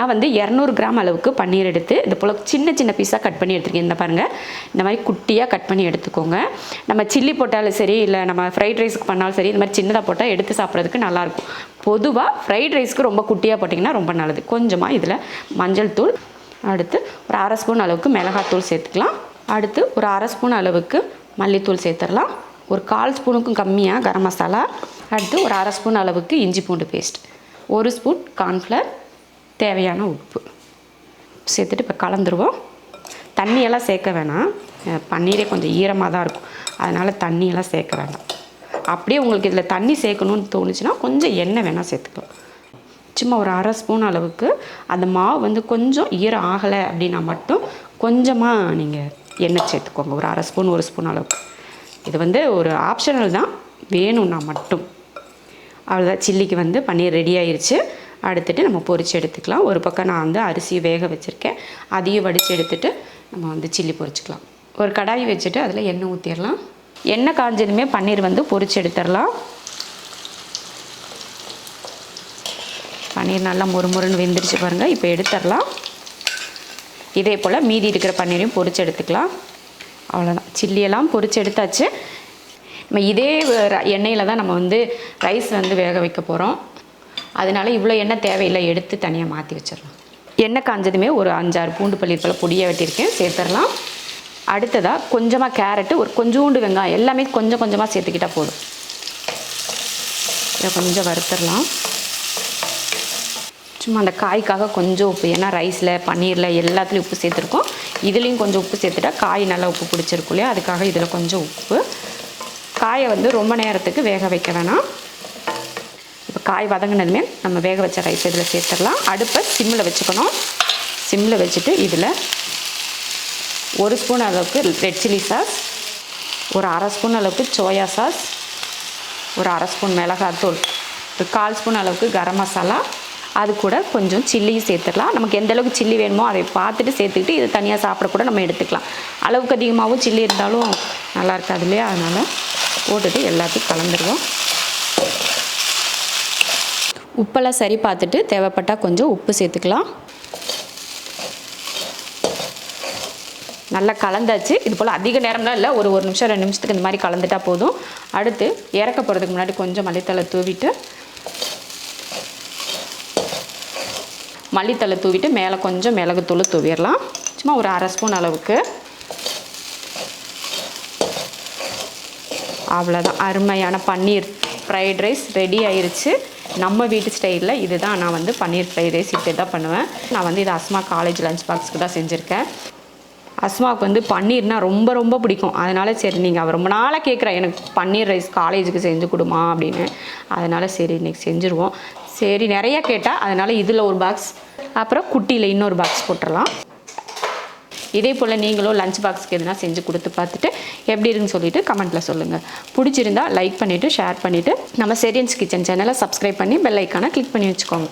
நான் வந்து 200 கிராம் அளவுக்கு பன்னீர் எடுத்து இது போல் சின்ன சின்ன பீஸாக கட் பண்ணி எடுத்துருக்கேன். இந்த பாருங்கள், இந்த மாதிரி குட்டியாக கட் பண்ணி எடுத்துக்கோங்க. நம்ம சில்லி போட்டாலும் சரி, இல்லை நம்ம ஃப்ரைட் ரைஸுக்கு பண்ணாலும் சரி, இந்த மாதிரி சின்னதாக போட்டால் எடுத்து சாப்பிட்றதுக்கு நல்லாயிருக்கும். பொதுவாக ஃப்ரைட் ரைஸ்க்கு ரொம்ப குட்டியாக போட்டிங்கன்னா ரொம்ப நல்லது. கொஞ்சமாக இதில் மஞ்சள் தூள், அடுத்து ஒரு 1/2 ஸ்பூன் அளவுக்கு மிளகாத்தூள் சேர்த்துக்கலாம். அடுத்து ஒரு 1/2 ஸ்பூன் அளவுக்கு மல்லித்தூள் சேர்த்துடலாம். ஒரு 1/4 ஸ்பூனுக்கும் கம்மியாக கரம் மசாலா. அடுத்து ஒரு 1/2 ஸ்பூன் அளவுக்கு இஞ்சி பூண்டு பேஸ்ட், 1 ஸ்பூன் கார்ன்ஃப்ளவர், தேவையான உப்பு சேர்த்துட்டு இப்போ கலந்துருவோம். தண்ணியெல்லாம் சேர்க்க வேணாம், பன்னீரே கொஞ்சம் ஈரமாக தான் இருக்கும், அதனால் தண்ணியெல்லாம் சேர்க்க வேண்டாம். அப்படியே உங்களுக்கு இதில் தண்ணி சேர்க்கணுன்னு தோணுச்சுன்னா கொஞ்சம் எண்ணெய் வேணால் சேர்த்துக்கலாம். சும்மா ஒரு 1/2 ஸ்பூன் அளவுக்கு அந்த மாவு வந்து கொஞ்சம் ஈரம் ஆகலை அப்படின்னா மட்டும் கொஞ்சமாக நீங்கள் எண்ணெய் சேர்த்துக்கோங்க. ஒரு 1/2 ஸ்பூன் 1 ஸ்பூன் அளவுக்கு. இது வந்து ஒரு ஆப்ஷனல் தான், வேணும்னா மட்டும். அவ்வளோதான், சில்லிக்கு வந்து பன்னீர் ரெடி ஆயிடுச்சு. அடுத்துட்டு நம்ம பொரித்து எடுத்துக்கலாம். ஒரு பக்கம் நான் வந்து அரிசி வேக வச்சுருக்கேன், அதையும் வடித்து எடுத்துகிட்டு நம்ம வந்து சில்லி பொரிச்சிக்கலாம். ஒரு கடாய் வச்சுட்டு அதில் எண்ணெய் ஊற்றிடலாம். எண்ணெய் காஞ்சதுமே பன்னீர் வந்து பொரித்து எடுத்துடலாம். பன்னீர் நல்லா மொறுமொறுன்னு வெந்துருச்சு பாருங்கள். இப்போ எடுத்துடலாம். இதே போல் மீதி இருக்கிற பன்னீரையும் பொரித்து எடுத்துக்கலாம். அவ்வளோதான், சில்லியெல்லாம் பொரித்து எடுத்தாச்சு. நம்ம இதே எண்ணெயில் தான் நம்ம வந்து ரைஸ் வந்து வேக வைக்க போகிறோம். அதனால இவ்வளோ எண்ணெய் தேவையில்லை, எடுத்து தனியாக மாற்றி வச்சிடலாம். எண்ணெய் காஞ்சதுமே ஒரு 5-6 பூண்டு பல்லி போல் பொடியாக வெட்டியிருக்கேன், சேர்த்துடலாம். அடுத்ததாக கொஞ்சமாக கேரட்டு, ஒரு கொஞ்சோண்டு வெங்காயம், எல்லாமே கொஞ்சம் கொஞ்சமாக சேர்த்துக்கிட்டால் போதும். இதை கொஞ்சம் வறுத்துடலாம். சும்மா அந்த காய்க்காக கொஞ்சம் உப்பு, ஏன்னா ரைஸில் பன்னீரில் எல்லாத்துலேயும் உப்பு சேர்த்துருக்கோம். இதுலேயும் கொஞ்சம் உப்பு சேர்த்துட்டா காய் நல்லா உப்பு பிடிச்சிருக்கும் இல்லையா, அதுக்காக இதில் கொஞ்சம் உப்பு. காயை வந்து ரொம்ப நேரத்துக்கு வேக வைக்க வேணாம். இப்போ காய் வதங்கினதுமே நம்ம வேக வச்ச ரைஸ் இதில் சேர்த்துடலாம். அடுப்பை சிம்மில் வச்சுக்கணும். சிம்மில் வச்சுட்டு இதில் 1 ஸ்பூன் அளவுக்கு ரெட் சில்லி சாஸ், ஒரு 1/2 ஸ்பூன் அளவுக்கு சோயா சாஸ், ஒரு 1/2 ஸ்பூன் மிளகாத்தூள், ஒரு 1/4 ஸ்பூன் அளவுக்கு கரம் மசாலா, அது கூட கொஞ்சம் சில்லியும் சேர்த்துடலாம். நமக்கு எந்த அளவுக்கு சில்லி வேணுமோ அதை பார்த்துட்டு சேர்த்துக்கிட்டு இது தனியாக சாப்பிடக்கூட நம்ம எடுத்துக்கலாம். அளவுக்கு அதிகமாகவும் சில்லி இருந்தாலும் நல்லா இருக்காது இல்லையா, அதனால் போட்டுட்டு எல்லாத்தையும் கலந்துருவோம். உப்பெல்லாம் சரி பார்த்துட்டு தேவைப்பட்டால் கொஞ்சம் உப்பு சேர்த்துக்கலாம். நல்லா கலந்தாச்சு. இது போல் அதிக நேரம்லாம் இல்லை, ஒரு நிமிஷம் 2 நிமிஷத்துக்கு இந்த மாதிரி கலந்துட்டா போதும். அடுத்து இறக்க போகிறதுக்கு முன்னாடி கொஞ்சம் மல்லித்தலை தூவிட்டு மேலே கொஞ்சம் மிளகுத்தூள் தூவிடலாம். சும்மா ஒரு 1/2 ஸ்பூன் அளவுக்கு. அவ்வளோதான், அருமையான பன்னீர் ஃப்ரைட் ரைஸ் ரெடி ஆயிடுச்சு. நம்ம வீட்டு ஸ்டைலில் இதுதான் நான் வந்து பன்னீர் ஃப்ரைட் ரைஸ் இப்படி தான் பண்ணுவேன். நான் வந்து இது அஸ்மா காலேஜ் லஞ்ச் பாக்ஸுக்கு தான் செஞ்சுருக்கேன். அஸ்மாவுக்கு வந்து பன்னீர்னால் ரொம்ப ரொம்ப பிடிக்கும். அதனால் சரி, நீங்கள் அவர் ரொம்ப நாளாக கேட்குறேன் எனக்கு பன்னீர் ரைஸ் காலேஜுக்கு செஞ்சு கொடுமா அப்படின்னு. அதனால் சரி இன்றைக்கி செஞ்சுருவோம். சரி, நிறையா கேட்டால் அதனால் இதில் ஒரு பாக்ஸ், அப்புறம் குட்டியில் இன்னொரு பாக்ஸ் போட்டுடலாம். இதே போல் நீங்களும் லஞ்ச் பாக்ஸுக்கு எதுனா செஞ்சு கொடுத்து பார்த்துட்டு எப்படி இருக்குன்னு சொல்லிவிட்டு கமெண்ட்டில் சொல்லுங்கள். பிடிச்சிருந்தா லைக் பண்ணிவிட்டு ஷேர் பண்ணிவிட்டு நம்ம ஷெரின்ஸ் கிச்சன் சேனலை சப்ஸ்கிரைப் பண்ணி பெல் ஐக்கானை கிளிக் பண்ணி வச்சுக்கோங்க.